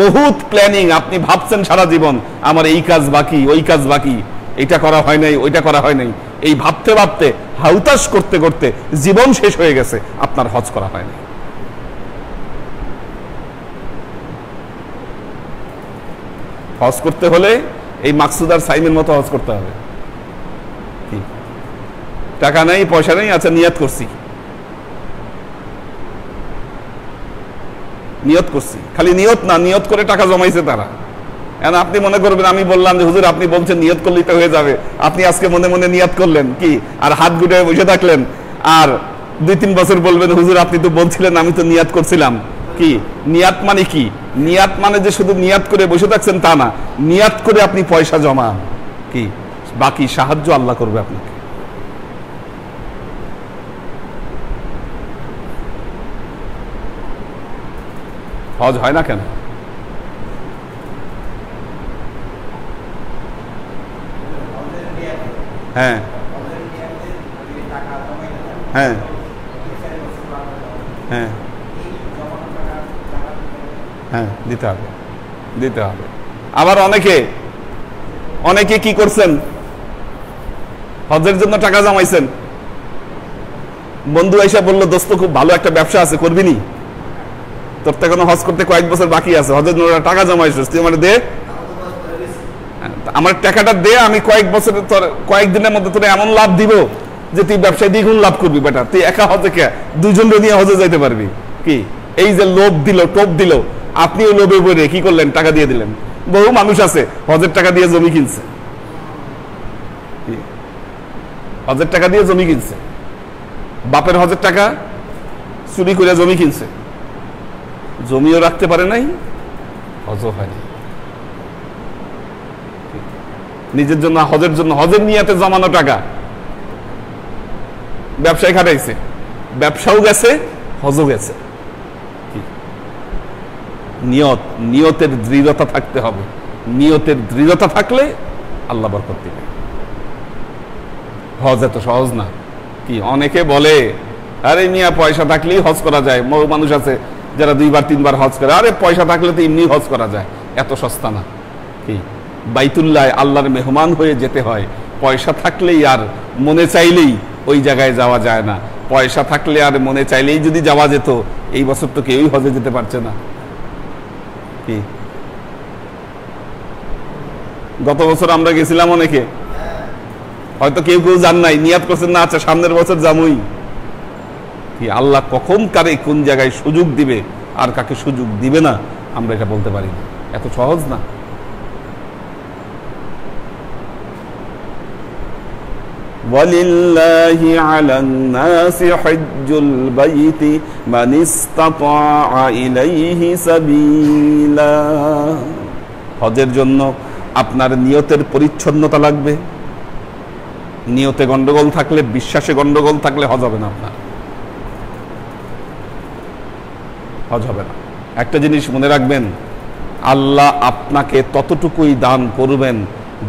বহুত প্ল্যানিং, আপনি ভাবছেন সারা জীবন আমার এই কাজ বাকি, ওই কাজ বাকি, এটা করা হয় নাই, ওইটা করা হয় নাই, এই ভাবতে ভাবতে হাউতাশ করতে করতে জীবন শেষ হয়ে গেছে, আপনার হজ করা হয় নাই। হজ করতে হলে এই মাকসুদ আর সাইমের মতো হজ করতে হবে। কি টাকা নেই, পয়সা নেই, আচ্ছা নিয়ত করছি, নিয়ত করছি, খালি নিয়ত না, নিয়ত করে টাকা জমাইছে তারা। এখন আপনি মনে করবেন আমি বললাম যে হুজুর আপনি বলছেন নিয়ত করলেই তো হয়ে যাবে, আপনি আজকে মনে মনে নিয়ত করলেন কি, আর হাত গুটে বসে থাকলেন, আর 2-3 বছর বলবেন হুজুর আপনি তো বলছিলেন, আমি তো নিয়ত করছিলাম। কি নিয়াত মানে? কি নিয়াত মানে যে শুধু নিয়াত করে বসে থাকছেন তা না, নিয়াত করে আপনি পয়সা জমান, কি বাকি সাহায্য আল্লাহ করবে আপনাকে। হজ হয় না কেন? হ্যাঁ হ্যাঁ হ্যাঁ হ্যাঁ, দিতে হবে, দিতে হবে। আবার অনেকে কি করছেন, হজের জন্য টাকা জমাইছেন, বন্ধু আইসা বললো দোস্ত খুব ভালো একটা ব্যবসা আছে, করবি নি? তোর তো এখনো হজ করতে কয়েক বছর বাকি আছে, হজের জন্য টাকা জমাইছিস, তুই আমার দে, আমার টাকাটা দে, আমি কয়েক বছর তোর কয়েকদিনের মধ্যে তোর এমন লাভ দিব যে তুই ব্যবসায় দ্বিগুণ লাভ করবি বেটা, তুই একা হজে কে, দুইজনকে নিয়ে হজে যাইতে পারবি। কি এই যে লোভ দিল, টোপ দিল, আপনিও লোভে পড়ে কি করলেন, টাকা দিয়ে দিলেন। বহু মানুষ আছে হজের টাকা দিয়ে জমি কিনছে, হজের টাকা দিয়ে জমি কিনছে, বাপের হজের টাকা চুরি করে জমি কিনছে, জমিও রাখতে পারে নাই, হজও হয়নি। নিজের জন্য হজের জন্য হজের নিয়াতে জমানো টাকা ব্যবসায় খাটাইছে, ব্যবসাও গেছে, হজও গেছে। নিয়ত, নিয়তের দৃঢ়তা থাকতে হবে। নিয়তের দৃঢ়তা থাকলে আল্লাহ বরকত দিবে। হজ এত সহজ না। কি অনেকে বলে আরে মিয়া পয়সা থাকলেই হজ করা যায়, বহু মানুষ আছে যারা 2 বার 3 বার হজ করে, আরে পয়সা থাকলে তো এমনি হজ করা যায়, এত সস্তা না। কি বাইতুল্লাহ আল্লাহর মেহমান হয়ে যেতে হয়, পয়সা থাকলেই আর মনে চাইলেই ওই জায়গায় যাওয়া যায় না। পয়সা থাকলে আর মনে চাইলেই যদি যাওয়া যেত, এই বছর তো কেউই হজে যেতে পারছে না। কি গত বছর আমরা গেছিলাম অনেকে, হয়তো কেউ কেউ যান নাই, নিয়াত করছেন না আচ্ছা সামনের বছর যামই। কি আল্লাহ কখন কারে কোন জায়গায় সুযোগ দিবে আর কাকে সুযোগ দিবে না আমরা এটা বলতে পারি না, এত সহজ না। ওয়ালিল্লাহি আলান নাসি হজ্জুল বাইতি মান ইসতাতা ইলাইহি সাবিলা। হজের জন্য আপনার নিয়তের পরিচ্ছন্নতা লাগবে। নিয়তে গন্ডগোল থাকলে, বিশ্বাসে গন্ডগোল থাকলে হজ হবে না, আপনার হজ হবে না। একটা জিনিস মনে রাখবেন, আল্লাহ আপনাকে ততটুকুই দান করবেন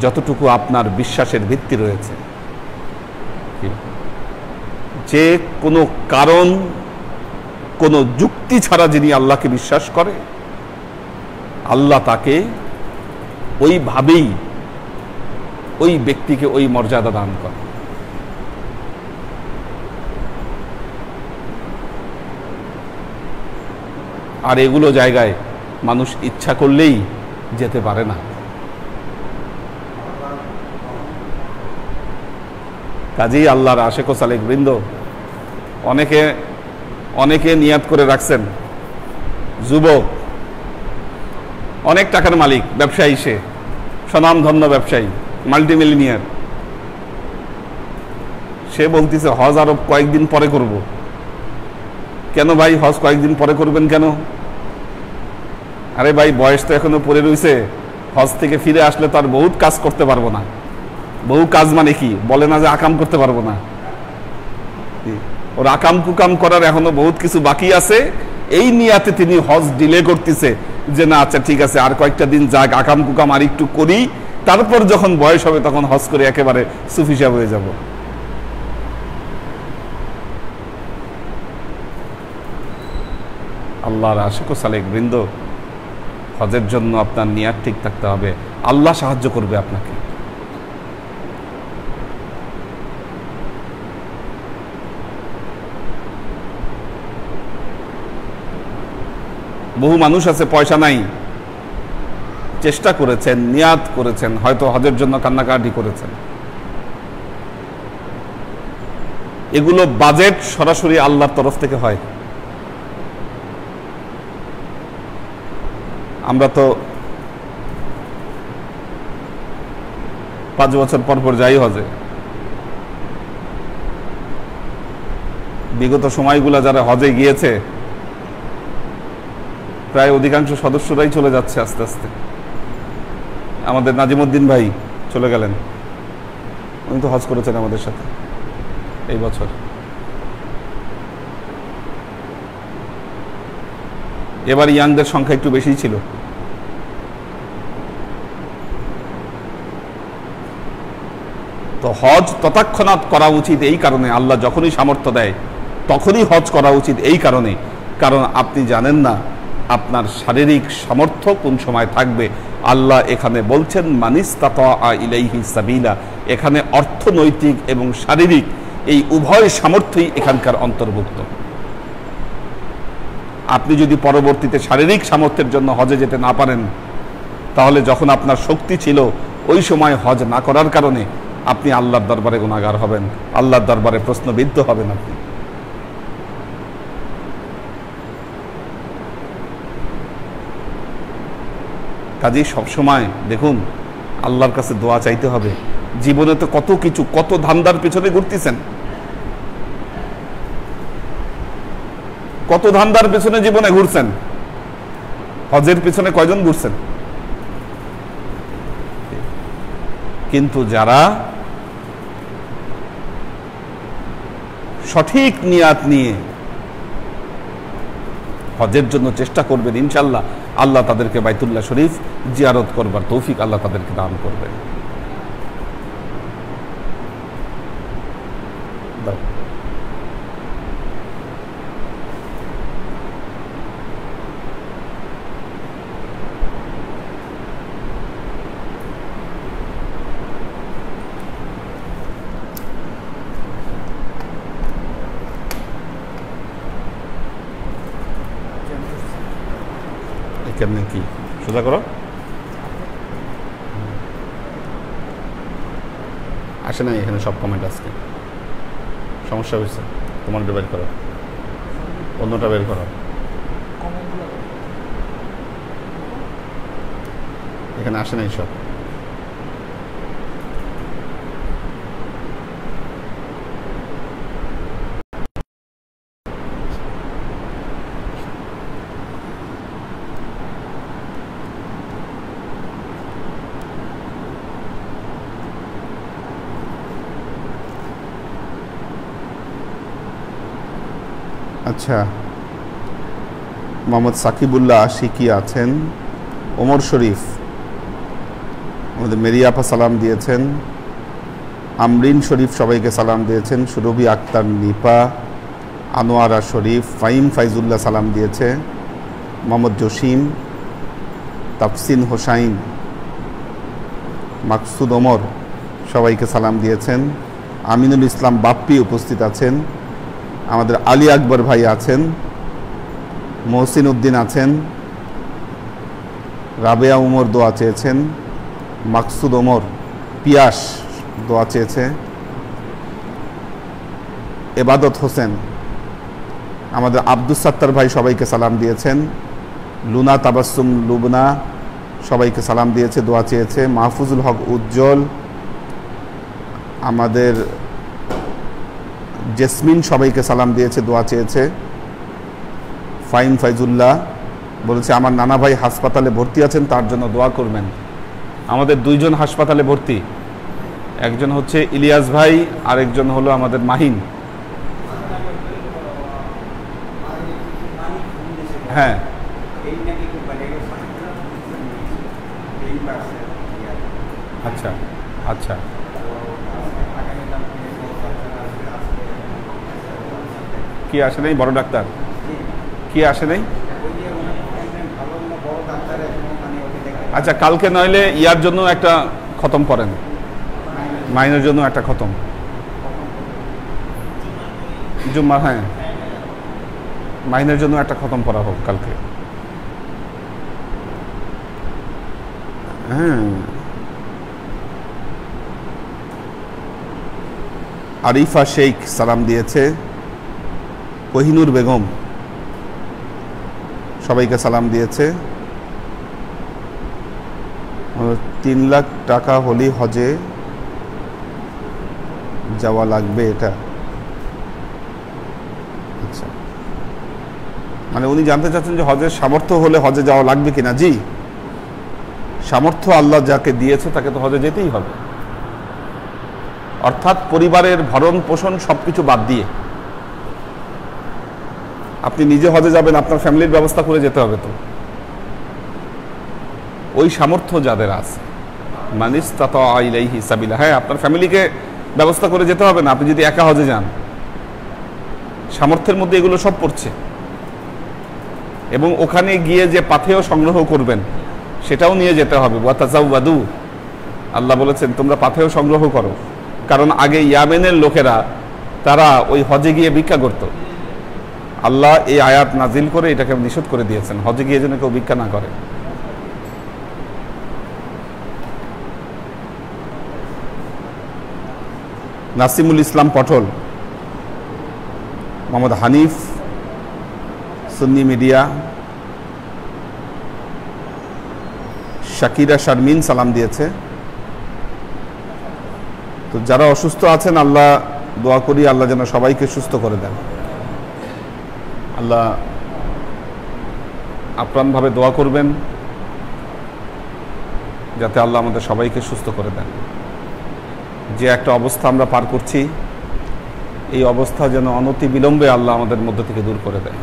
যতটুকু আপনার বিশ্বাসের ভিত্তি রয়েছে। যে কোনো কারণ, কোনো যুক্তি ছাড়া যিনি আল্লাহকে বিশ্বাস করে, আল্লাহ তাকে ওইভাবেই ওই ব্যক্তিকে ওই মর্যাদা দান করে। আর এগুলো জায়গায় মানুষ ইচ্ছা করলেই যেতে পারে না। কাজেই আল্লাহর আশেক ও সালেক বৃন্দ অনেকে অনেকে নিয়াত করে রাখছেন, যুবক অনেক টাকার মালিক, ব্যবসায়ী, সে স্বনামধন্য ব্যবসায়ী, মাল্টিমিলিনিয়ার, সে বলতেছে হজ আরো কয়েকদিন পরে করব। কেন ভাই হজ কয়েকদিন পরে করবেন কেন? আরে ভাই বয়স তো এখনো পড়ে রয়েছে, হজ থেকে ফিরে আসলে তো আর বহুত কাজ করতে পারবো না। বহু কাজ মানে কি, বলে না যে আকাম করতে পারবো না, ওর আকাম কুকাম করার এখনো বহুত কিছু বাকি আছে। এই নিয়াতে তিনি হজ ডিলে করতেছে যে না আচ্ছা ঠিক আছে আর কয়েকটা দিন যাক, আকাম কুকাম আর একটু করি, তারপর যখন বয়স হবে তখন হজ করে একেবারে সুফি সাহেব হয়ে যাব। আল্লাহর আশিক ও সালেক বৃন্দ, হজের জন্য আপনার নিয়াত ঠিক থাকতে হবে, আল্লাহ সাহায্য করবে আপনাকে। বহু মানুষ আছে পয়সা নাই, চেষ্টা করেছেন, নিয়াত করেছেন, হয়তো হজের জন্য কান্নাকাটি করেছেন, এগুলো বাজেট সরাসরি আল্লাহর তরফ থেকে হয়। আমরা তো 5 বছর পর পর যাই হজে। বিগত সময়গুলো যারা হজে গিয়েছে প্রায় অধিকাংশ সদস্যরাই চলে যাচ্ছে আস্তে আস্তে। আমাদের নাজিমউদ্দিন ভাই চলে গেলেন, উনি তো হজ করেছেন আমাদের সাথে এই বছর। এবার ইয়াংদের সংখ্যা একটু বেশি ছিল। তো হজ তৎক্ষণাৎ করা উচিত এই কারণে, আল্লাহ যখনই সামর্থ্য দেয় তখনই হজ করা উচিত এই কারণে, কারণ আপনি জানেন না আপনার শারীরিক সামর্থ্য কোন সময় থাকবে। আল্লাহ এখানে বলছেন মানিস্তাতা ইলাইহি সাবিলা, এখানে অর্থনৈতিক এবং শারীরিক এই উভয় সামর্থ্যই এখানকার অন্তর্ভুক্ত। আপনি যদি পরবর্তীতে শারীরিক সামর্থ্যের জন্য হজে যেতে না পারেন, তাহলে যখন আপনার শক্তি ছিল ওই সময় হজ না করার কারণে আপনি আল্লাহর দরবারে গুনাহগার হবেন, আল্লাহর দরবারে প্রশ্নবিদ্ধ হবেন আপনি। কাজেই সবসময় দেখুন আল্লাহর কাছে দোয়া চাইতে হবে। জীবনে তো কত কিছু, কত ধান্দার পিছনে ঘুরতেছেন, কত ধান্দার পিছনে জীবনে ঘুরছেন, হজের পিছনে কয়জন ঘুরছেন? কিন্তু যারা সঠিক নিয়াত নিয়ে হজের জন্য চেষ্টা করবেন, ইনশাআল্লাহ আল্লাহ তাদেরকে বাইতুল্লাহ শরীফ জিয়ারত করবার তৌফিক আল্লাহ তাদেরকে দান করবেন। কেমনে কি সোজা করো, আসে নাই এখানে সব কমেন্ট আজকে, সমস্যা হয়েছে, তোমারটা বের করো, অন্যটা বের করো, এখানে আসে নাই সব। আচ্ছা, মোহাম্মদ সাকিবুল্লাহ আশিকি আছেন, ওমর শরীফ, আমাদের মেরিয়াপা সালাম দিয়েছেন, আমরিন শরীফ সবাইকে সালাম দিয়েছেন, সুরভি আক্তার নিপা, আনোয়ারা শরীফ, ফাইম ফাইজুল্লাহ সালাম দিয়েছে, মোহাম্মদ জসিম, তাফসিন হোসাইন, মাকসুদ ওমর সবাইকে সালাম দিয়েছেন, আমিনুল ইসলাম বাপ্পি উপস্থিত আছেন, আমাদের আলী আকবর ভাই আছেন, মহসিন উদ্দিন আছেন, রাবেয়া উমর দোয়া চেয়েছেন, মাকসুদ ওমর পিয়াস দোয়া চেয়েছে, এবাদত হোসেন, আমাদের আব্দুস সাত্তার ভাই সবাইকে সালাম দিয়েছেন, লুনা তাবাসসুম লুবনা সবাইকে সালাম দিয়েছে, দোয়া চেয়েছে, মাহফুজুল হক উজ্জ্বল, আমাদের জেসমিন সবাইকে সালাম দিয়েছে, দোয়া চেয়েছে, ফাইম ফাইজুল্লাহ বলেছে আমার নানা ভাই হাসপাতালে ভর্তি আছেন, তার জন্য দোয়া করবেন। আমাদের দুইজন হাসপাতালে ভর্তি, একজন হচ্ছে ইলিয়াস ভাই, আরেকজন হলো আমাদের মাহিন। হ্যাঁ আচ্ছা আচ্ছা, কি আসে নাই বড় ডাক্তার? কি আসে নাই? আচ্ছা, কালকে নইলে ইয়ার জন্য একটা খতম করেন, মাইনের জন্য একটা খতম, জুম্মা, হ্যাঁ মাইনের জন্য একটা খতম করা হোক কালকে। হ্যাঁ, আরিফা শেখ সালাম দিয়েছে, কোহিনুর বেগম সবাইকে সালাম দিয়েছে, 3 লাখ টাকা হলি হজে যাওয়া লাগবে এটা। আচ্ছা, মানে উনি জানতে চাচ্ছেন যে হজের সামর্থ্য হলে হজে যাওয়া লাগবে কিনা। জি, সামর্থ্য আল্লাহ যাকে দিয়েছে তাকে তো হজে যেতেই হবে, অর্থাৎ পরিবারের ভরণ পোষণ সবকিছু বাদ দিয়ে। আপনি নিজে হজে যাবেন, আপনার ফ্যামিলির ব্যবস্থা করে যেতে হবে, তো ওই সামর্থ্য যাদের আছে, মানিস্তাতা ইলাইহি সাবিলা, হ্যাঁ আপনার ফ্যামিলিকে ব্যবস্থা করে যেতে হবে না। আপনি যদি একা হজে যান, সামর্থ্যের মধ্যে এগুলো সব পড়ছে। এবং ওখানে গিয়ে যে পাথেয় সংগ্রহ করবেন সেটাও নিয়ে যেতে হবে। ওয়াতাজাওয়াদু, আল্লাহ বলেছেন তোমরা পাথেয় সংগ্রহ করো, কারণ আগে ইয়ামেনের লোকেরা তারা ওই হজে গিয়ে ভিক্ষা করত। আল্লাহ এই আয়াত নাজিল করে এটাকে নিষেধ করে দিয়েছেন, হজে গিয়ে যেন কেউ ভিক্ষা না করে। নাসিমুল ইসলাম পটল, মোহাম্মদ হানিফ, সুন্নি মিডিয়া, শাকিরা শারমিন সালাম দিয়েছে। তো যারা অসুস্থ আছেন, আল্লাহ দোয়া করি আল্লাহ যেন সবাইকে সুস্থ করে দেন। আল্লাহ আপ্রাণভাবে দোয়া করবেন যাতে আল্লাহ আমাদের সবাইকে সুস্থ করে দেন। যে একটা অবস্থা আমরা পার করছি, এই অবস্থা যেন অনতি বিলম্বে আল্লাহ আমাদের মধ্যে থেকে দূর করে দেন।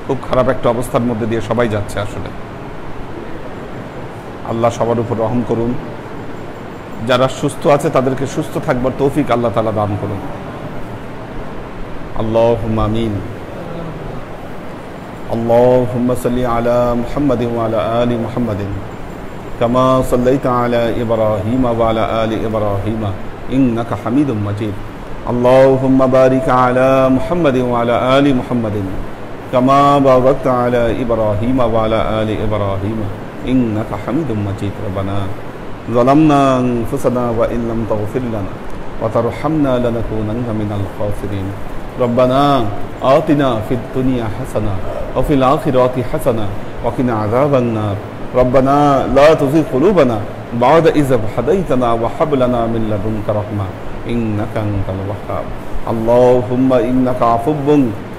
খুব খারাপ একটা অবস্থার মধ্যে দিয়ে সবাই যাচ্ছে আসলে। আল্লাহ সবার উপর রহম করুন। যারা সুস্থ আছে তাদেরকে সুস্থ থাকবার তৌফিক আল্লাহ তাআলা দান করুন। আল্লাহুম্মা আমিন। আল্লাহুম্মা সাল্লি আলা মুহাম্মাদিন ওয়া আলা আলি মুহাম্মাদিন কামা সাল্লাইতা আলা ইব্রাহিম ওয়া আলা আলি ইব্রাহিম ইন্নাকা হামিদুম মাজিদ। আল্লাহুম্মা বারিক আলা মুহাম্মাদিন ওয়া আলা আলি মুহাম্মাদিন কামা বারাকতা আলা ইব্রাহিম ওয়া আলা আলি ইব্রাহিম ইন্নাকা হামিদুম মাজিদ। রব্বানা ظلمنا أنفسنا وإن لم تغفر لنا وترحمنا لنكونن من الخاسرين. ربنا آتنا في الدنيا حسنة وفي الآخرة حسنة وقنا عذاب النار. ربنا لا تزغ قلوبنا بعد إذ هديتنا وهب لنا من لدنك رحمة إنك أنت الوهاب. اللهم إنك عفو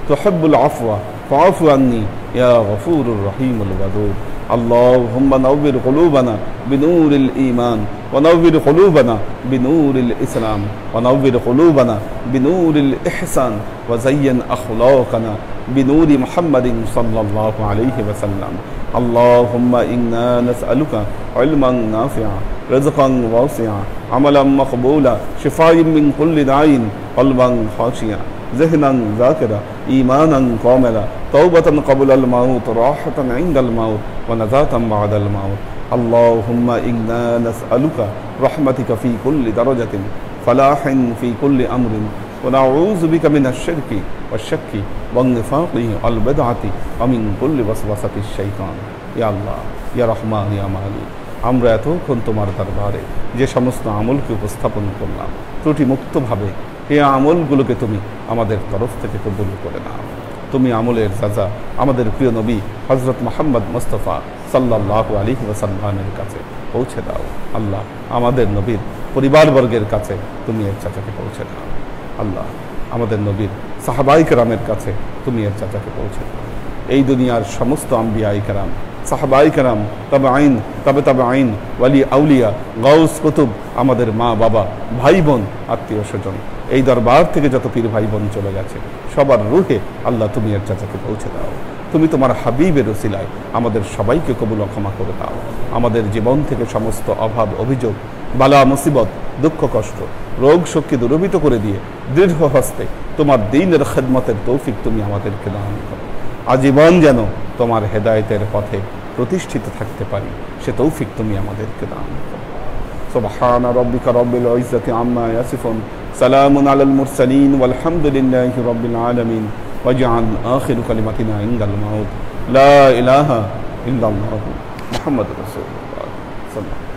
تحب العفو فاعف عني يا غفور الرحيم الودود. اللهم نور قلوبنا بنور الإيمان ونور قلوبنا بنور الإسلام ونور قلوبنا بنور الإحسان وزين أخلاقنا بنور محمد صلى الله عليه وسلم. اللهم إنا نسألك علما نافعا رزقا واسعا عملا مقبولا شفاء من كل داء قلبا خاشعا ذهنا ذاكرا إيمانا كاملا توبة قبل الموت راحة عند الموت ونجاة بعد الموت. اللهم إنا نسألك رحمتك في كل درجة فلاح في كل أمر ونعوذ بك من الشرك والشك والنفاق والبدعة ومن كل وسوسة الشيطان. يا الله يا رحمن يا مالك, আমরা এতক্ষণ তোমার দরবারে যে সমস্ত আমলকে উপস্থাপন করলাম ত্রুটি মুক্তভাবে, এই আমলগুলোকে তুমি আমাদের তরফ থেকে কবুল করে নাও। তুমি আমলের সাজা আমাদের প্রিয় নবী হযরত মুহাম্মদ মুস্তাফা সাল্লাল্লাহু আলাইহি ওয়াসাল্লামের কাছে পৌঁছে দাও। আল্লাহ আমাদের নবীর পরিবারবর্গের কাছে তুমি এর চাচাকে পৌঁছে দাও। আল্লাহ আমাদের নবীর সাহাবায়ে কেরামের কাছে তুমি এর চাচাকে পৌঁছে দাও। এই দুনিয়ার সমস্ত আম্বিয়ায়ে কেরাম, সাহাবায়ে কেরাম, তাবেঈন, তাবেঈন, ওয়ালি আউলিয়া, গাউস, কুতুব, আমাদের মা বাবা, ভাই বোন, আত্মীয় স্বজন, এই দরবার থেকে যত পীর ভাই বোন চলে গেছে সবার রূহে আল্লাহ তুমি এর চাচাকে পৌঁছে দাও। তুমি তোমার হাবিবের ওসিলায় আমাদের সবাইকে কবুল ও ক্ষমা করে দাও। আমাদের জীবন থেকে সমস্ত অভাব অভিযোগ, বালা মুসিবত, দুঃখ কষ্ট, রোগ শোককে দূরীভূত করে দিয়ে দৃঢ় হস্তে তোমার দ্বীনের খিদমতের তৌফিক তুমি আমাদেরকে দান করো। আজীবন যেন তোমার হেদায়েতের পথে প্রতিষ্ঠিত থাকতে পারি সে তৌফিক তুমি আমাদেরকে দান করো। সুবহান রাব্বিকা রাব্বিল ইজ্জাতি আম্মা ইয়াসিফুন সালামুন আলাল মুরসালিন ওয়ালহামদুলিল্লাহি রাব্বিল আলামিন ওয়াজআল আখিরু কালিমাতিনা ইনদাল মাউত লা ইলাহা ইল্লাল্লাহু মুহাম্মাদুর রাসূলুল্লাহ সাল্লাল্লাহু